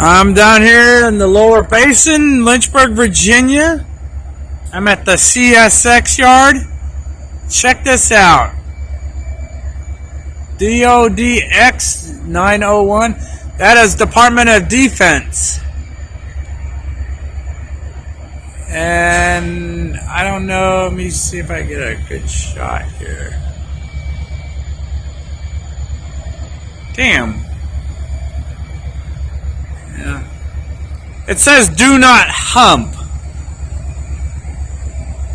I'm down here in the lower basin, Lynchburg, Virginia. I'm at the CSX Yard. Check this out. DODX 901. That is Department of Defense. And I don't know, let me see if I get a good shot here. Damn. Yeah. It says do not hump.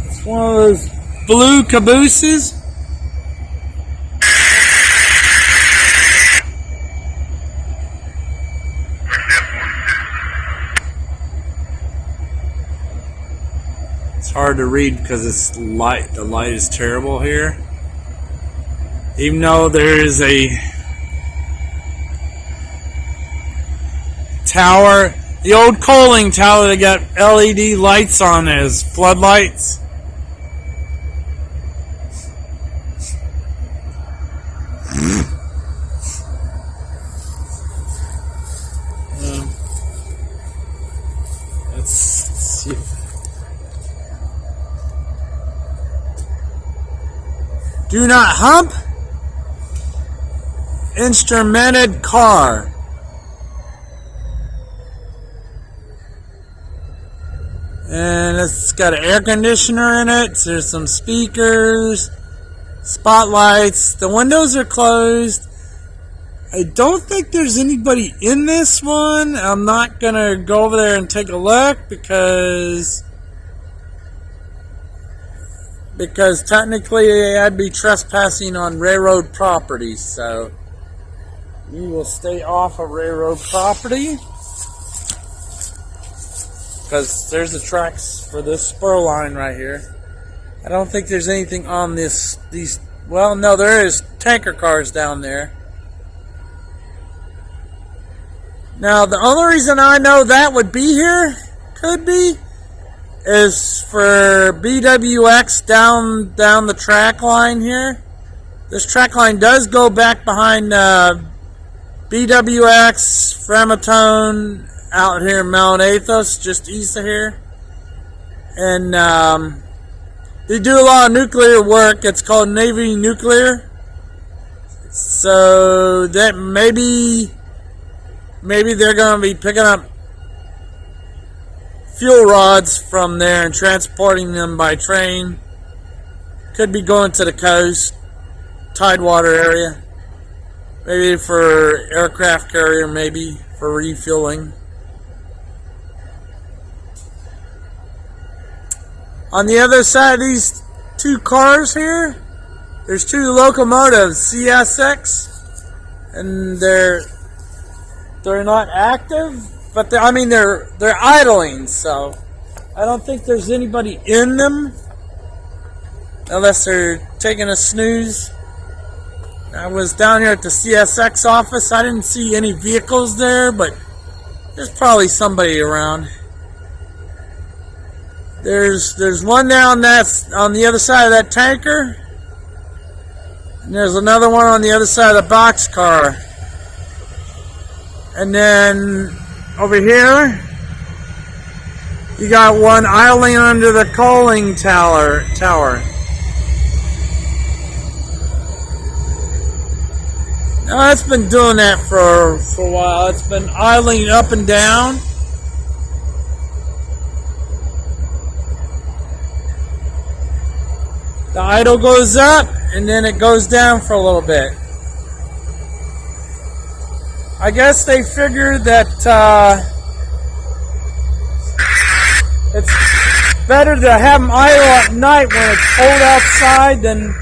It's one of those blue cabooses. It's hard to read because it's light. The light is terrible here. Even though there is a tower, the old coaling tower that got LED lights on it as floodlights. Let's see. Do not hump. Instrumented car. And it's got an air conditioner in it. There's some speakers, spotlights. The windows are closed. I don't think there's anybody in this one. I'm not going to go over there and take a look because technically I'd be trespassing on railroad property. So we will stay off of railroad property. Because there's the tracks for this spur line right here. I don't think there's anything on these. Well, no, there is tanker cars down there. Now, the only reason I know that would be here, could be, is for BWX down the track line here. This track line does go back behind BWX, Framatone, out here in Mount Athos, just east of here. And they do a lot of nuclear work. It's called Navy Nuclear. So that maybe they're going to be picking up fuel rods from there and transporting them by train. Could be going to the coast, Tidewater area. Maybe for aircraft carrier, maybe for refueling. On the other side of these two cars here, there's two locomotives, CSX, and they're not active, but they're idling, so I don't think there's anybody in them unless they're taking a snooze. I was down here at the CSX office. I didn't see any vehicles there, but there's probably somebody around. There's one down that's on the other side of that tanker, and there's another one on the other side of the boxcar. And then over here, you got one idling under the coaling tower. Now it's been doing that for a while. It's been idling up and down. The idle goes up and then it goes down for a little bit. I guess they figured that it's better to have them idle at night when it's cold outside than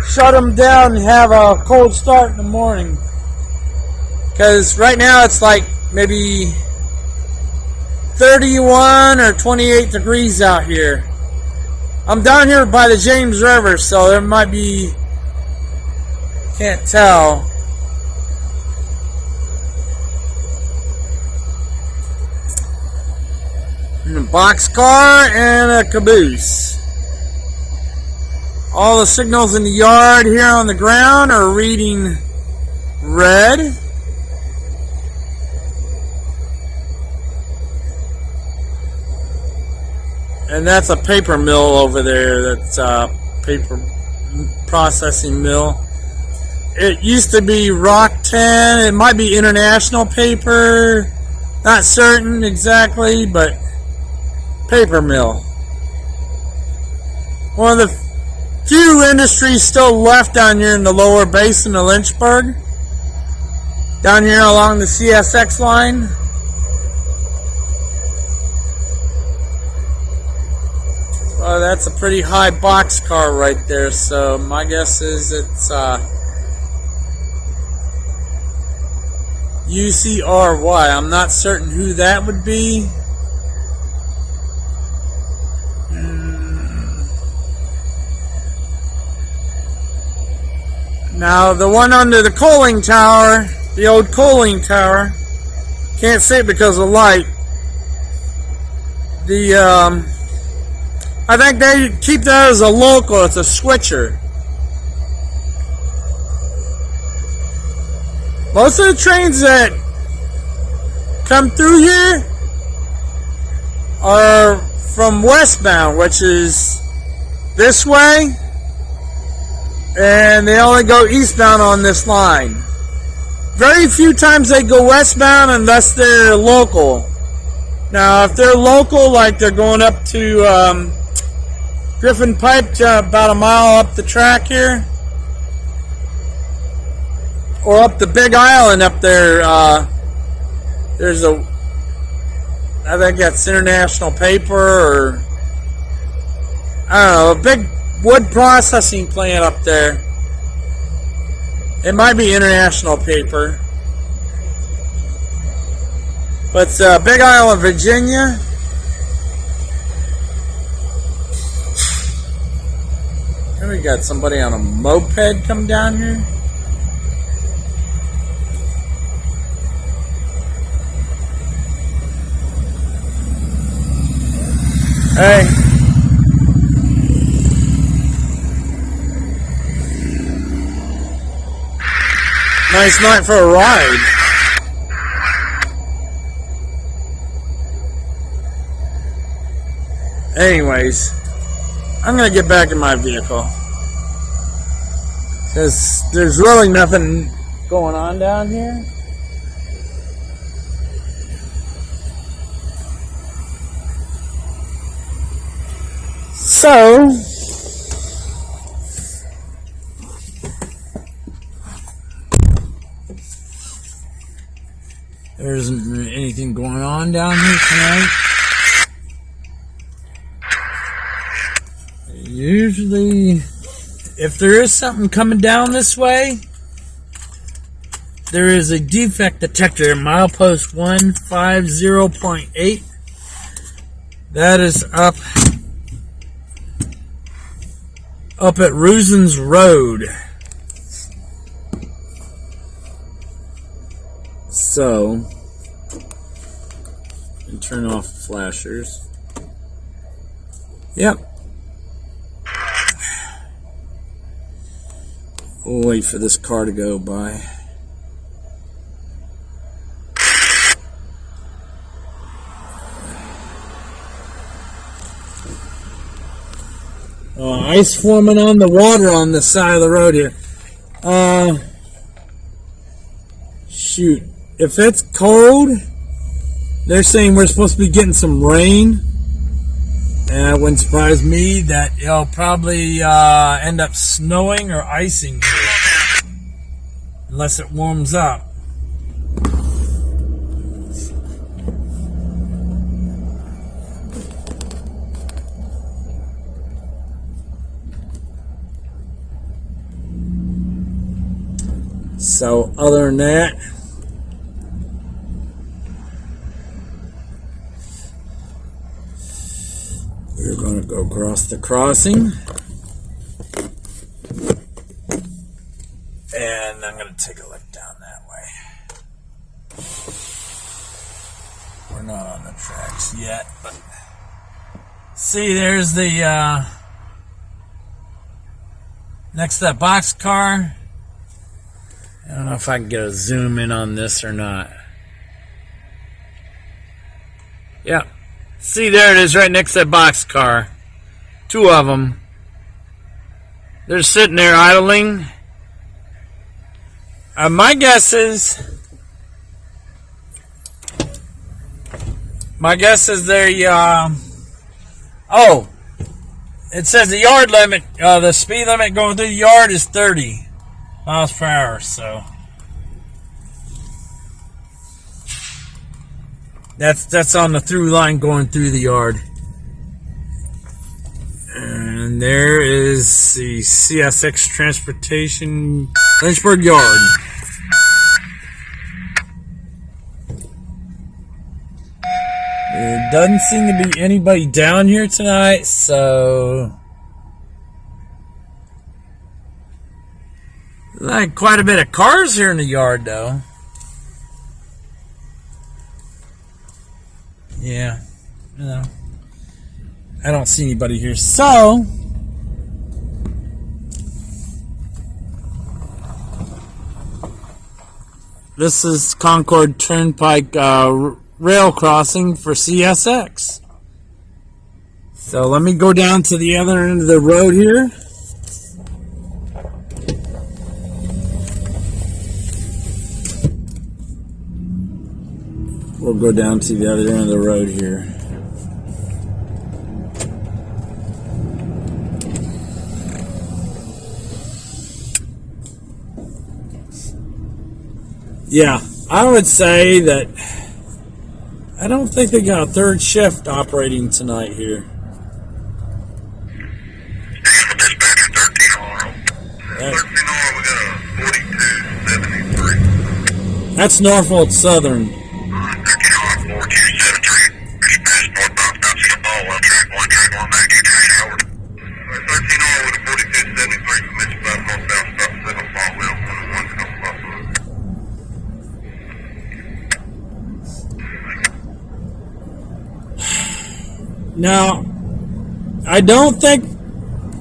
shut them down and have a cold start in the morning. Because right now it's like maybe 31 or 28 degrees out here. I'm down here by the James River, so there might be, can't tell. And a boxcar and a caboose. All the signals in the yard here on the ground are reading red. And that's a paper mill over there. That's a paper processing mill. It used to be Rock 10. It might be International Paper. Not certain exactly, but paper mill. One of the few industries still left down here in the lower basin of Lynchburg. Down here along the CSX line. Well, that's a pretty high boxcar right there, so my guess is it's UCRY. I'm not certain who that would be. Now, the one under the coaling tower, the old coaling tower, can't see it because of light. I think they keep that as a local. It's a switcher. Most of the trains that come through here are from westbound, which is this way, and they only go eastbound on this line. Very few times they go westbound unless they're local. Now, if they're local, like they're going up to Griffin Pike, about a mile up the track here, or up the Big Island up there, there's a, I think that's International Paper, or I don't know, a big wood processing plant up there. It might be International Paper, but it's Big Island, Virginia. And we got somebody on a moped come down here. Hey. Nice night for a ride. Anyways, I'm going to get back in my vehicle, because there's really nothing going on down here. So, there isn't anything going on down here tonight. Usually, if there is something coming down this way, there is a defect detector, milepost 150.8. That is up at Rusens Road. So, and turn off the flashers. Yep. We'll wait for this car to go by. Ice forming on the water on the side of the road here. Shoot. If it's cold, they're saying we're supposed to be getting some rain. And it wouldn't surprise me that it'll probably end up snowing or icing here, unless it warms up. So other than that, we're going to go across the crossing, and I'm going to take a look down that way. We're not on the tracks yet, but see, there's the next to that boxcar. I don't know if I can get a zoom in on this or not. Yeah, See, there it is right next to that boxcar. Two of them. They're sitting there idling. My guess is they, oh, it says the yard limit, the speed limit going through the yard is 30 miles per hour, so that's on the through line going through the yard. And there is the CSX Transportation Lynchburg Yard. There doesn't seem to be anybody down here tonight, so like quite a bit of cars here in the yard, though. Yeah, you know, I don't see anybody here, so this is Concord Turnpike rail crossing for CSX. So let me go down to the other end of the road here. We'll go down to the other end of the road here. Yeah, I would say that I don't think they got a third shift operating tonight here. That's Norfolk Southern. Now, I don't think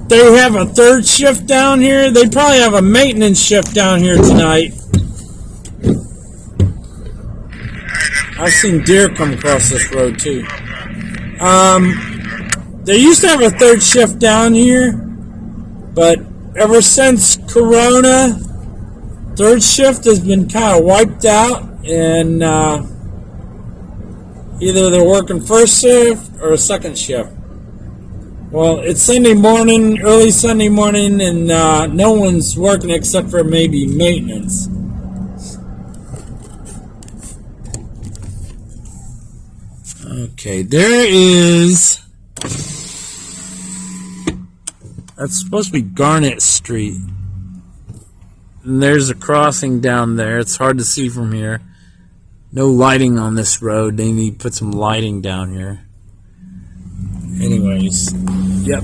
they have a third shift down here. They probably have a maintenance shift down here tonight. I've seen deer come across this road too. They used to have a third shift down here, but ever since Corona, third shift has been kind of wiped out, and either they're working first shift or a second shift. Well, it's Sunday morning, early Sunday morning, and no one's working except for maybe maintenance. Okay, there is... That's supposed to be Garnet Street. And there's a crossing down there. It's hard to see from here. No lighting on this road. They need to put some lighting down here. Anyways, yep.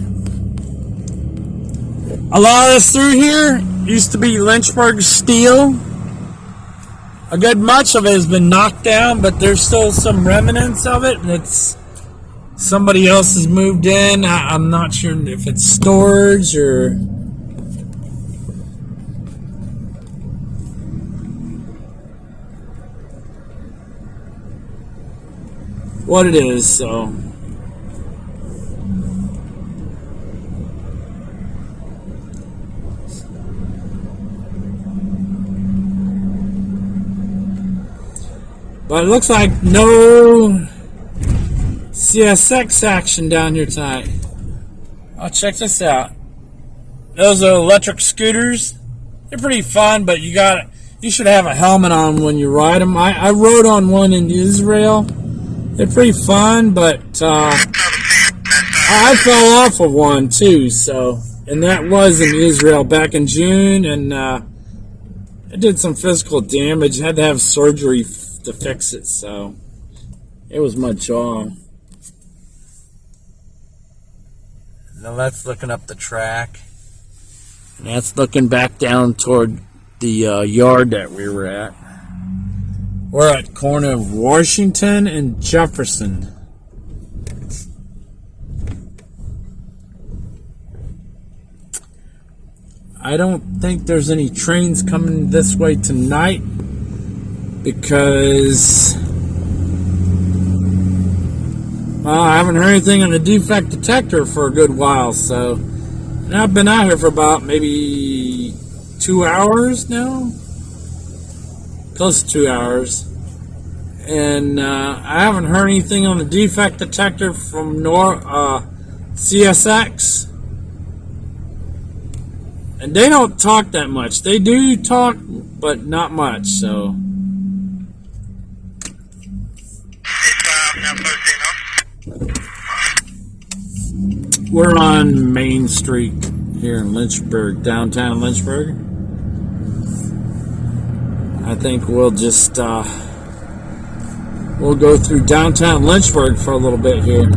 A lot of this through here used to be Lynchburg steel. A good much of it has been knocked down, but there's still some remnants of it, and it's somebody else has moved in. I'm not sure if it's storage or what it is, so but it looks like no CSX action down here tonight. Oh, check this out. Those are electric scooters. They're pretty fun, but you should have a helmet on when you ride them. I rode on one in Israel. They're pretty fun, but I fell off of one too. So, and that was in Israel back in June, and I did some physical damage. Had to have surgery to fix it, so it was my jaw. Now that's looking up the track, and that's looking back down toward the yard that we were at. We're at corner of Washington and Jefferson. I don't think there's any trains coming this way tonight because Well, I haven't heard anything on the defect detector for a good while, so. And I've been out here for about maybe 2 hours now. Close to 2 hours. And I haven't heard anything on the defect detector from CSX. And they don't talk that much. They do talk, but not much, so. We're on Main Street here in Lynchburg, downtown Lynchburg. I think we'll just we'll go through downtown Lynchburg for a little bit here.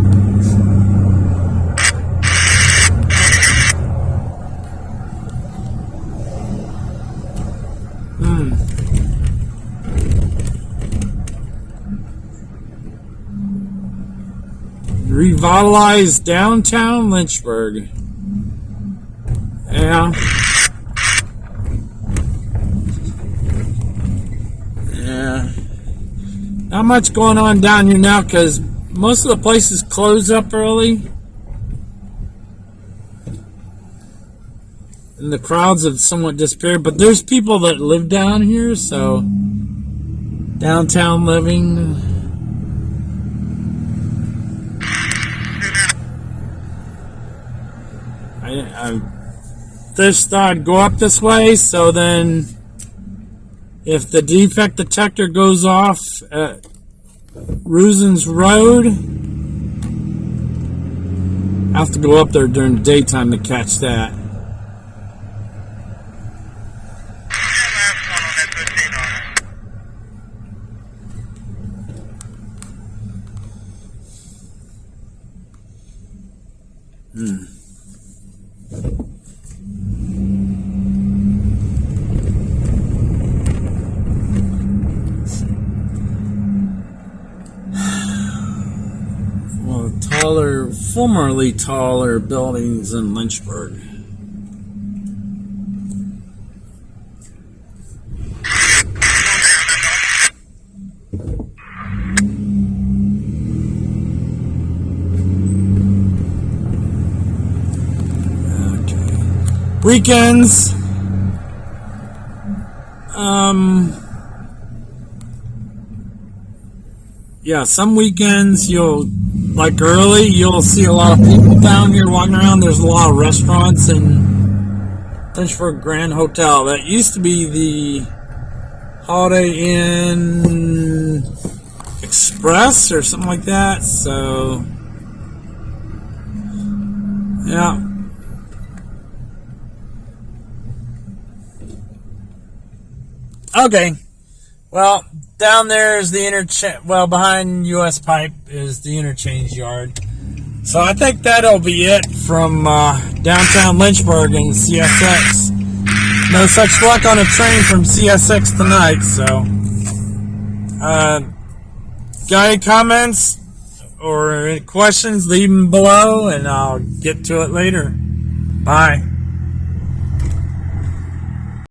Revitalize downtown Lynchburg. Yeah. Yeah. Not much going on down here now because most of the places close up early. And the crowds have somewhat disappeared. But there's people that live down here, so downtown living. I just thought I'd go up this way, so then if the defect detector goes off at Rusin's Road, I have to go up there during the daytime to catch that. Formerly taller buildings in Lynchburg. Okay. Weekends. Yeah, some weekends you'll see a lot of people down here walking around. There's a lot of restaurants in Lynchburg Grand Hotel. That used to be the Holiday Inn Express or something like that. So, yeah. Okay. Well, down there is the interchange. Well, behind U.S. Pipe is the interchange yard. So I think that'll be it from downtown Lynchburg and CSX. No such luck on a train from CSX tonight. So, got any comments or any questions? Leave them below, and I'll get to it later. Bye.